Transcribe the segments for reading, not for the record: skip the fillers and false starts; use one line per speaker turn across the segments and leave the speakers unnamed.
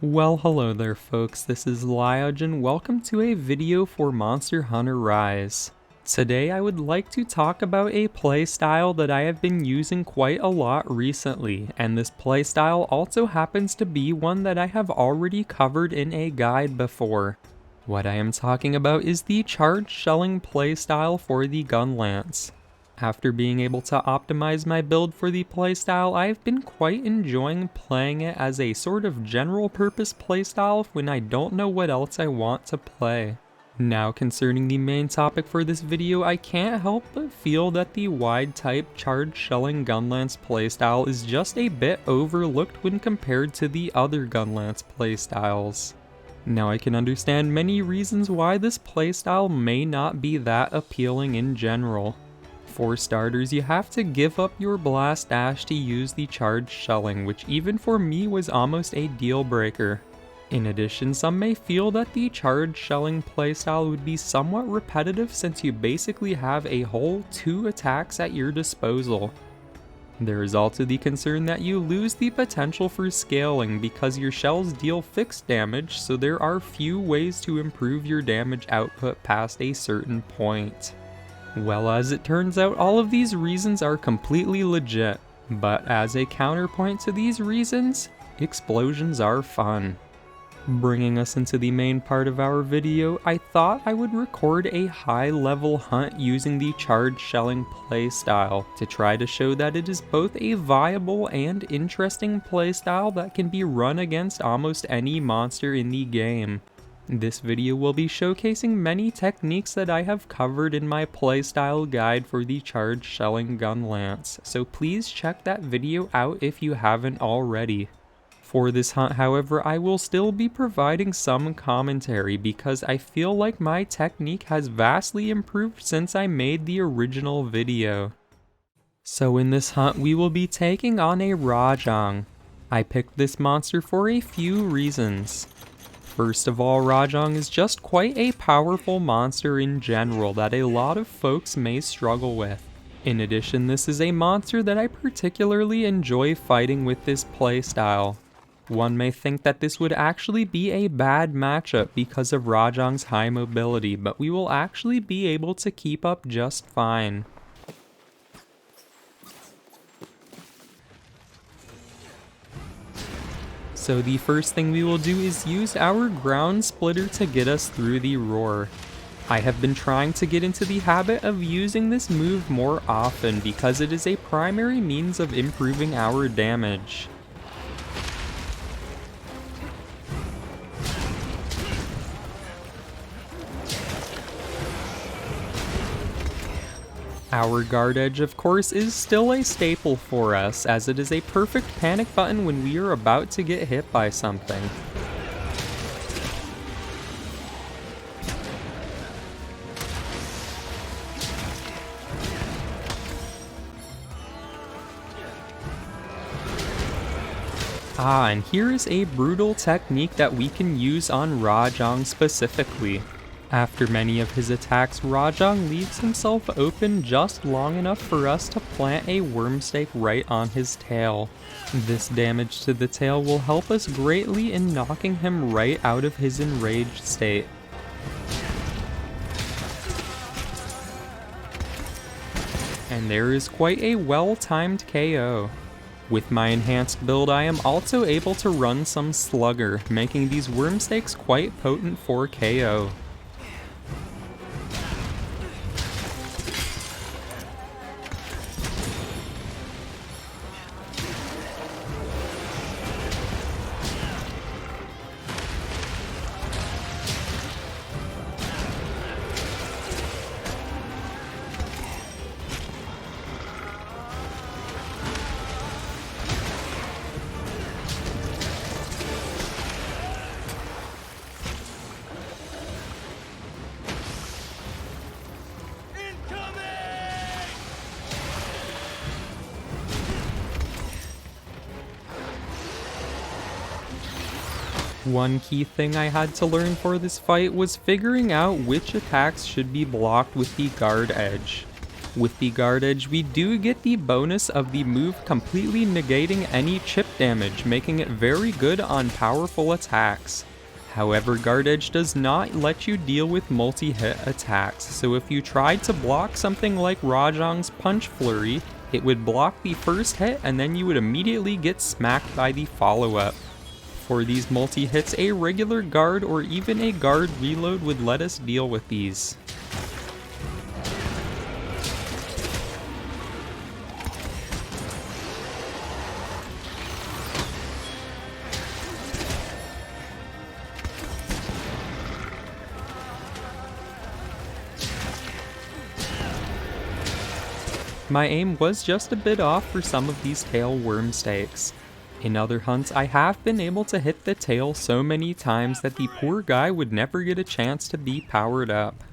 Well, hello there folks, this is Rajang. Welcome to a video for Monster Hunter Rise. Today I would like to talk about a playstyle that I have been using quite a lot recently, and this playstyle also happens to be one that I have already covered in a guide before. What I am talking about is the Charged Shelling Playstyle for the Gunlance. After being able to optimize my build for the playstyle, I've been quite enjoying playing it as a sort of general purpose playstyle when I don't know what else I want to play. Now concerning the main topic for this video, I can't help but feel that the wide type Charged Shelling Gunlance playstyle is just a bit overlooked when compared to the other Gunlance playstyles. Now I can understand many reasons why this playstyle may not be that appealing in general. For starters, you have to give up your blast dash to use the charged shelling, which even for me was almost a deal breaker. In addition, some may feel that the charged shelling playstyle would be somewhat repetitive since you basically have a whole 2 attacks at your disposal. There is also the concern that you lose the potential for scaling because your shells deal fixed damage, so there are few ways to improve your damage output past a certain point. Well, as it turns out, all of these reasons are completely legit, but as a counterpoint to these reasons, explosions are fun. Bringing us into the main part of our video, I thought I would record a high-level hunt using the Charged Shelling playstyle to try to show that it is both a viable and interesting playstyle that can be run against almost any monster in the game. This video will be showcasing many techniques that I have covered in my playstyle guide for the Charged Shelling Gunlance, so please check that video out if you haven't already. For this hunt, however, I will still be providing some commentary because I feel like my technique has vastly improved since I made the original video. So in this hunt, we will be taking on a Rajang. I picked this monster for a few reasons. First of all, Rajang is just quite a powerful monster in general that a lot of folks may struggle with. In addition, this is a monster that I particularly enjoy fighting with this playstyle. One may think that this would actually be a bad matchup because of Rajang's high mobility, but we will actually be able to keep up just fine. So the first thing we will do is use our ground splitter to get us through the roar. I have been trying to get into the habit of using this move more often because it is a primary means of improving our damage. Our guard edge, of course, is still a staple for us, as it is a perfect panic button when we are about to get hit by something. And here is a brutal technique that we can use on Rajang specifically. After many of his attacks, Rajang leaves himself open just long enough for us to plant a wormstake right on his tail. This damage to the tail will help us greatly in knocking him right out of his enraged state. And there is quite a well-timed KO. With my enhanced build, I am also able to run some Slugger, making these wormstakes quite potent for KO. One key thing I had to learn for this fight was figuring out which attacks should be blocked with the guard edge. With the guard edge, we do get the bonus of the move completely negating any chip damage, making it very good on powerful attacks. However, guard edge does not let you deal with multi-hit attacks, so if you tried to block something like Rajang's Punch Flurry, it would block the first hit and then you would immediately get smacked by the follow-up. For these multi-hits, a regular guard or even a guard reload would let us deal with these. My aim was just a bit off for some of these tail worm stakes. In other hunts, I have been able to hit the tail so many times that the poor guy would never get a chance to be powered up.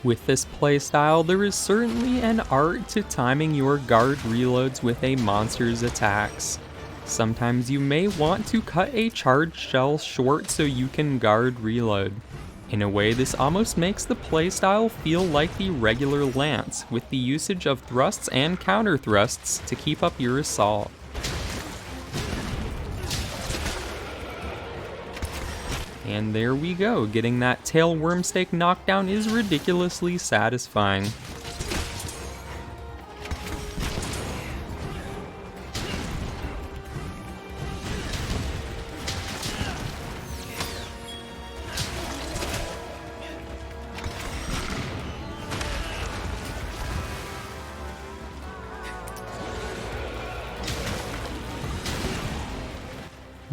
With this playstyle, there is certainly an art to timing your guard reloads with a monster's attacks. Sometimes you may want to cut a charged shell short so you can guard reload. In a way, this almost makes the playstyle feel like the regular lance, with the usage of thrusts and counter thrusts to keep up your assault. And there we go, getting that tail wormstake knockdown is ridiculously satisfying.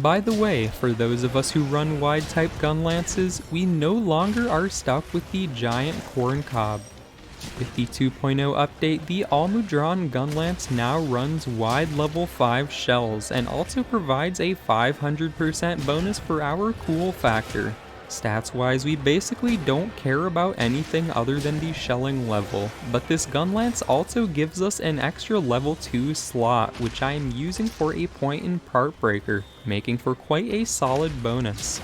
By the way, for those of us who run wide type gun lances, we no longer are stuck with the giant corn cob. With the 2.0 update, the Almudron gun lance now runs wide level 5 shells and also provides a 500% bonus for our cool factor. Stats wise, we basically don't care about anything other than the shelling level, but this gun lance also gives us an extra level 2 slot, which I am using for a point and part breaker, making for quite a solid bonus.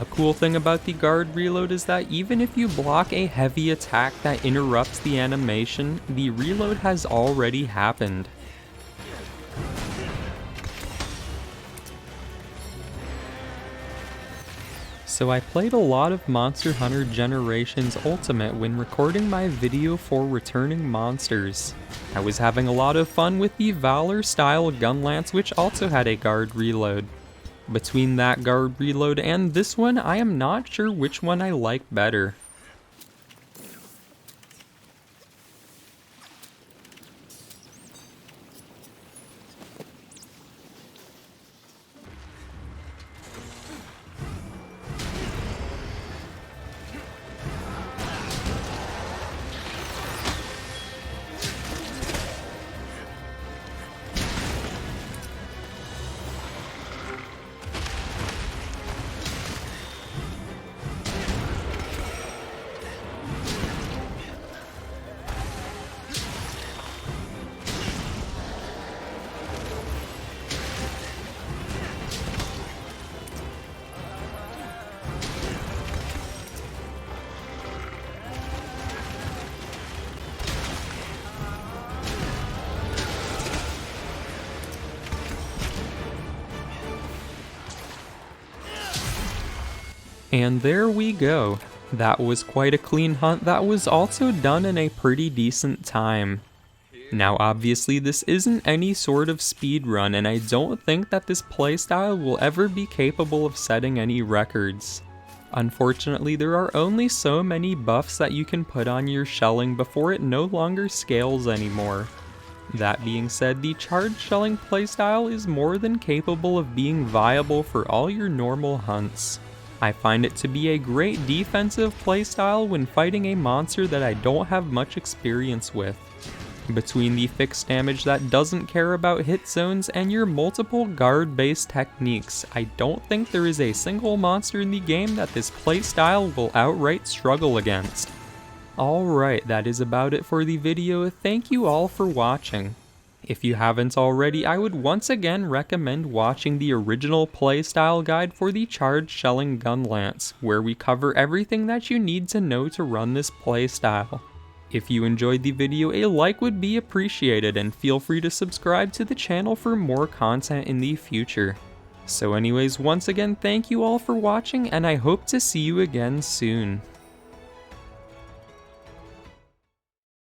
A cool thing about the guard reload is that even if you block a heavy attack that interrupts the animation, the reload has already happened. So I played a lot of Monster Hunter Generations Ultimate when recording my video for returning monsters. I was having a lot of fun with the Valor style Gunlance, which also had a guard reload. Between that guard reload and this one, I am not sure which one I like better. And there we go. That was quite a clean hunt that was also done in a pretty decent time. Now obviously this isn't any sort of speed run, and I don't think that this playstyle will ever be capable of setting any records. Unfortunately, there are only so many buffs that you can put on your shelling before it no longer scales anymore. That being said, the Charged Shelling playstyle is more than capable of being viable for all your normal hunts. I find it to be a great defensive playstyle when fighting a monster that I don't have much experience with. Between the fixed damage that doesn't care about hit zones and your multiple guard-based techniques, I don't think there is a single monster in the game that this playstyle will outright struggle against. Alright, that is about it for the video. Thank you all for watching. If you haven't already, I would once again recommend watching the original playstyle guide for the Charged Shelling Gunlance, where we cover everything that you need to know to run this playstyle. If you enjoyed the video, a like would be appreciated, and feel free to subscribe to the channel for more content in the future. So anyways, once again, thank you all for watching, and I hope to see you again soon.